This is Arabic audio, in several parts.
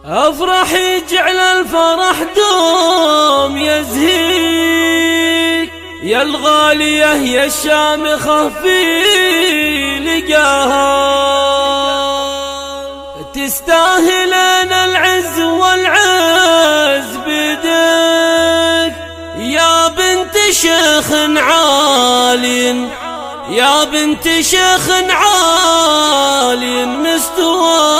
افرح يجعل الفرح دوم يزهيك، يا الغالية يا الشامخة في لقاها، تستاهلين العز والعز بدك يا بنت شيخ عالٍ، يا بنت شيخ عالٍ مستواها.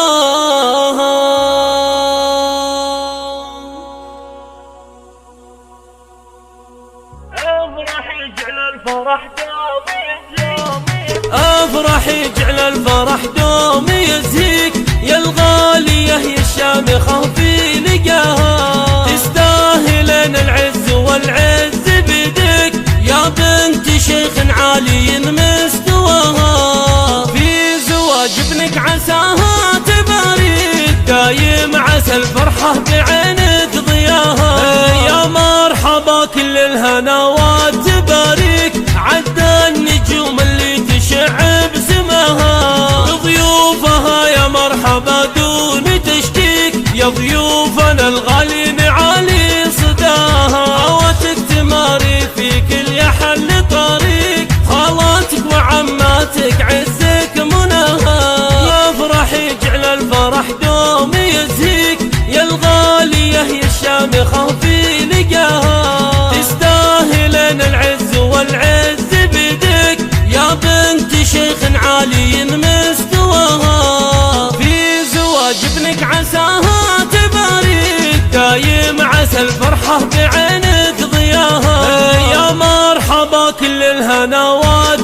افرح يجعل الفرح دوم يزهيك، يا الغالية يا الشامخة في لقاها، تستاهلين العز والعز بدك يا بنت شيخ عالي مستواها، في زواج ابنك عساها تبارك، دايم عسى الفرحة بعينك ضياها، يا مرحبا كل الهناوات تبارك، عدى النجوم اللي تشع بسماها، ضيوفها يا مرحبا دون تشكيك، يا ضيوفنا الغالين علي صداها، عواتك تماري في كل يحل طريق، خالاتك وعماتك عزك مناها، يفرح يجعل الفرح دوم يزهيك، يا الغالية يا الشامخة في لقاها، تستاهلين العز والعز بدك يا بنت شيخ عالي مستواها، في زواج ابنك عساها تبارك، دايم عسى الفرحة بعينك ضياها، يا مرحبا كل الهناوات